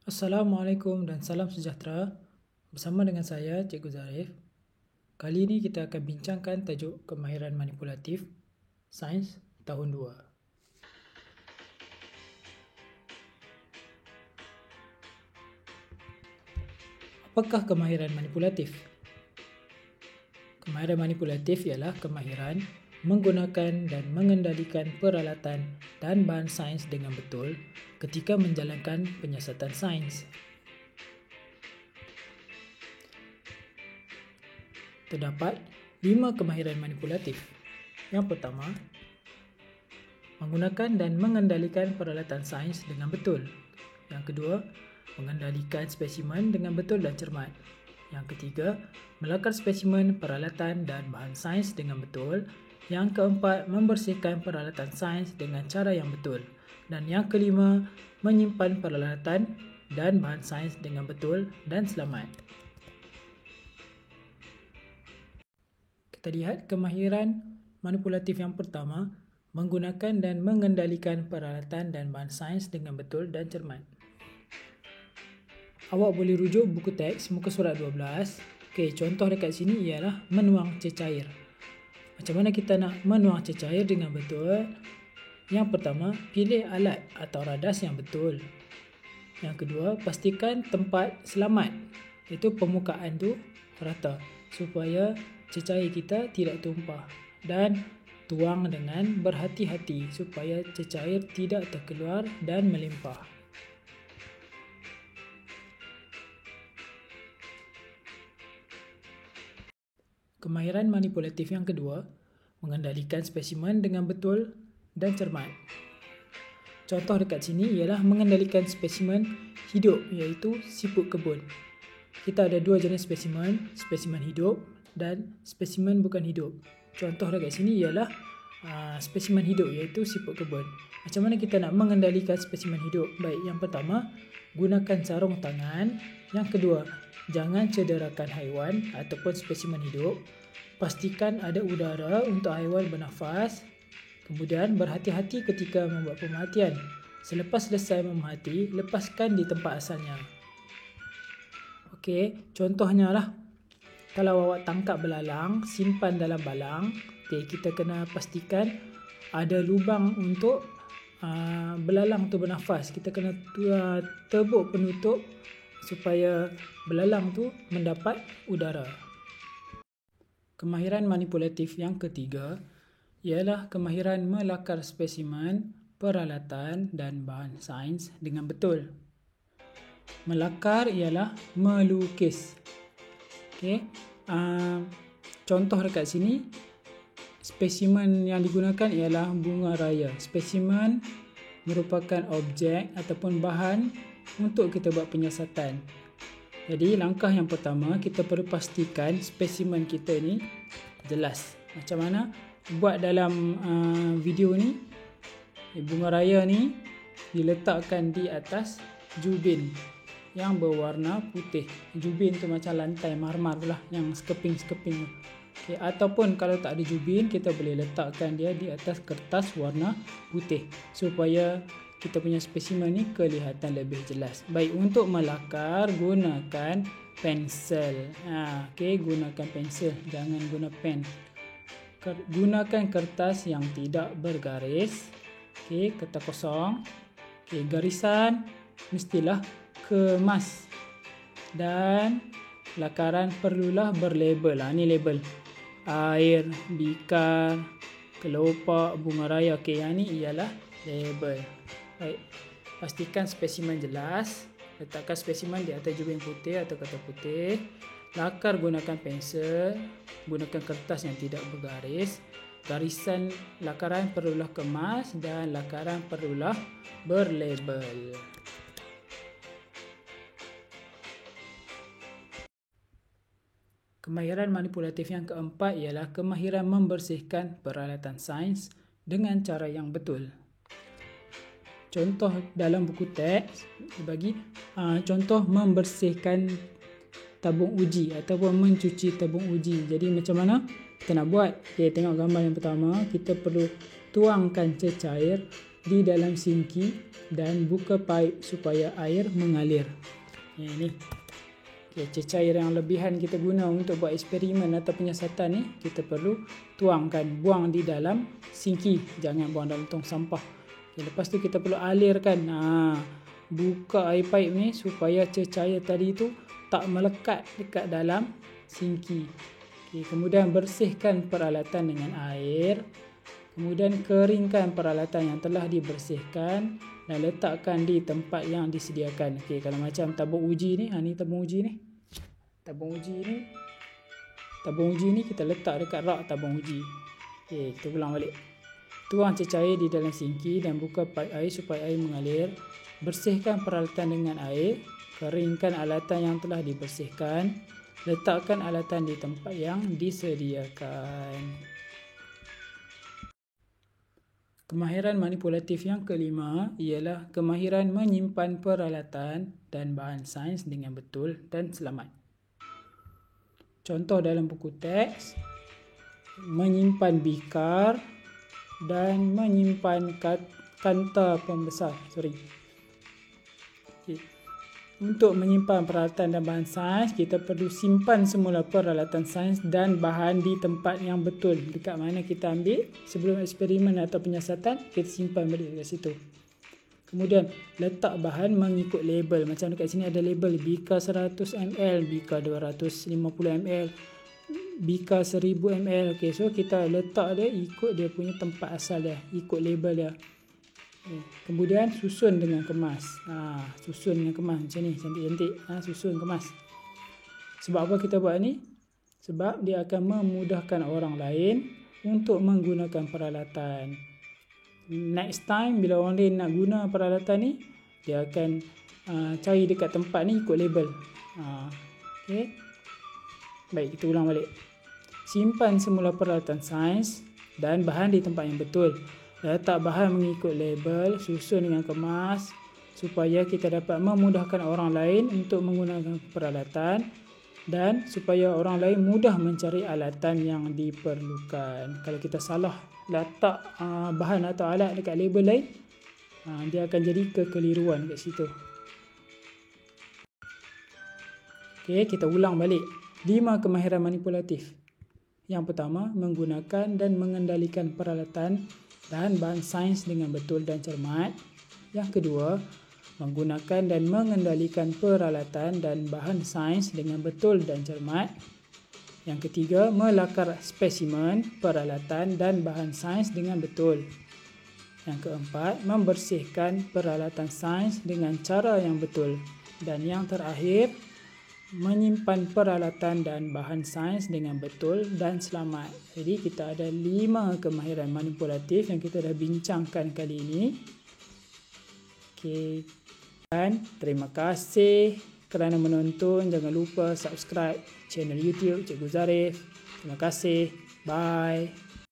Assalamualaikum dan salam sejahtera. Bersama dengan saya, Cikgu Zarif. Kali ini kita akan bincangkan tajuk kemahiran manipulatif, Sains tahun 2. Apakah kemahiran manipulatif? Kemahiran manipulatif ialah kemahiran menggunakan dan mengendalikan peralatan dan bahan sains dengan betul ketika menjalankan penyiasatan sains. Terdapat 5 kemahiran manipulatif. Yang pertama, menggunakan dan mengendalikan peralatan sains dengan betul. Yang kedua, mengendalikan spesimen dengan betul dan cermat. Yang ketiga, melakar spesimen, peralatan dan bahan sains dengan betul. Yang keempat, membersihkan peralatan sains dengan cara yang betul. Dan yang kelima, menyimpan peralatan dan bahan sains dengan betul dan selamat. Kita lihat kemahiran manipulatif yang pertama, menggunakan dan mengendalikan peralatan dan bahan sains dengan betul dan cermat. Awak boleh rujuk buku teks muka surat 12. Okey, contoh dekat sini ialah menuang cecair. Macam mana kita nak menuang cecair dengan betul? Yang pertama, pilih alat atau radas yang betul. Yang kedua, pastikan tempat selamat, iaitu permukaan tu rata supaya cecair kita tidak tumpah, dan tuang dengan berhati-hati supaya cecair tidak terkeluar dan melimpah. Kemahiran manipulatif yang kedua, mengendalikan spesimen dengan betul dan cermat. Contoh dekat sini ialah mengendalikan spesimen hidup, iaitu siput kebun. Kita ada dua jenis spesimen, spesimen hidup dan spesimen bukan hidup. Contoh dekat sini ialah spesimen hidup, iaitu siput kebun. Macam mana kita nak mengendalikan spesimen hidup? Baik, yang pertama, gunakan sarung tangan. Yang kedua, jangan cederakan haiwan ataupun spesimen hidup. Pastikan ada udara untuk haiwan bernafas. Kemudian berhati-hati ketika membuat pemerhatian. Selepas selesai memerhati, lepaskan di tempat asalnya. Okey, contohnya lah, kalau awak tangkap belalang, simpan dalam balang. Okey, kita kena pastikan ada lubang untuk belalang tu bernafas. Kita kena tebuk penutup supaya belalang tu mendapat udara. Kemahiran manipulatif yang ketiga ialah kemahiran melakar spesimen, peralatan dan bahan sains dengan betul. Melakar ialah melukis. Okey, contoh dekat sini, spesimen yang digunakan ialah bunga raya. Spesimen merupakan objek ataupun bahan untuk kita buat penyiasatan. Jadi langkah yang pertama, kita perlu pastikan spesimen kita ni jelas. Macam mana buat dalam video ni, bunga raya ni diletakkan di atas jubin yang berwarna putih. Jubin tu macam lantai marmar lah, yang sekeping-sekeping. Okay, ataupun kalau tak ada jubin, kita boleh letakkan dia di atas kertas warna putih supaya kita punya spesimen ni kelihatan lebih jelas. Baik, untuk melakar gunakan pensel. Okey, gunakan pensel, jangan guna pen. Gunakan kertas yang tidak bergaris. Okey, kertas kosong. Okey, garisan mestilah kemas. Dan lakaran perlulah berlabel. Ni label. Air, bikar, kelopak, bunga raya. Okey, yang ni ialah label. Baik, pastikan spesimen jelas. Letakkan spesimen di atas jubin putih atau kertas putih. Lakar gunakan pensel. Gunakan kertas yang tidak bergaris. Garisan lakaran perlulah kemas dan lakaran perlulah berlabel. Kemahiran manipulatif yang keempat ialah kemahiran membersihkan peralatan sains dengan cara yang betul. Contoh dalam buku teks dibagi contoh membersihkan tabung uji ataupun mencuci tabung uji. Jadi macam mana kita nak buat? Okay, tengok gambar yang pertama. Kita perlu tuangkan cecair di dalam sinki dan buka paip supaya air mengalir. Ini cecair yang lebihan kita guna untuk buat eksperimen atau penyiasatan ni, kita perlu tuangkan, buang di dalam sinki, jangan buang dalam tong sampah. Lepas tu kita perlu alirkan, buka air paip ni supaya cecair tadi tu tak melekat dekat dalam sinki. Kemudian bersihkan peralatan dengan air, kemudian keringkan peralatan yang telah dibersihkan dan letakkan di tempat yang disediakan. Kalau macam tabung uji ni, ni tabung uji ni. Tabung uji ni kita letak dekat rak tabung uji. Kita ulang balik. Tuang cecair di dalam sinki dan buka paip air supaya air mengalir. Bersihkan peralatan dengan air, keringkan alatan yang telah dibersihkan, letakkan alatan di tempat yang disediakan. Kemahiran manipulatif yang kelima ialah kemahiran menyimpan peralatan dan bahan sains dengan betul dan selamat. Contoh dalam buku teks, menyimpan bikar dan menyimpan kanta pembesar. Untuk menyimpan peralatan dan bahan sains, kita perlu simpan semula peralatan sains dan bahan di tempat yang betul. Dekat mana kita ambil sebelum eksperimen atau penyiasatan, kita simpan balik dekat situ. Kemudian letak bahan mengikut label. Macam dekat sini ada label bikar 100 ml, bikar 250 ml, bikar 1000 ml. So kita letak dia ikut dia punya tempat asal dia, ikut label dia. Kemudian susun dengan kemas. Susun dengan kemas macam ni, cantik-cantik. Susun kemas. Sebab apa kita buat ni? Sebab dia akan memudahkan orang lain untuk menggunakan peralatan. Next time bila orang lain nak guna peralatan ni, dia akan cari dekat tempat ni ikut label. Okay. Baik, kita ulang balik. Simpan semula peralatan sains dan bahan di tempat yang betul. Letak bahan mengikut label, susun dengan kemas supaya kita dapat memudahkan orang lain untuk menggunakan peralatan dan supaya orang lain mudah mencari alatan yang diperlukan. Kalau kita salah letak bahan atau alat dekat label lain, dia akan jadi kekeliruan kat situ. Okey, kita ulang balik. 5 kemahiran manipulatif. Yang pertama, menggunakan dan mengendalikan peralatan dan bahan sains dengan betul dan cermat. Yang kedua, menggunakan dan mengendalikan peralatan dan bahan sains dengan betul dan cermat. Yang ketiga, melakar spesimen, peralatan dan bahan sains dengan betul. Yang keempat, membersihkan peralatan sains dengan cara yang betul. Dan yang terakhir, menyimpan peralatan dan bahan sains dengan betul dan selamat. Jadi kita ada 5 kemahiran manipulatif yang kita dah bincangkan kali ini. Okey. Dan terima kasih kerana menonton. Jangan lupa subscribe channel YouTube Cikgu Zarif. Terima kasih. Bye.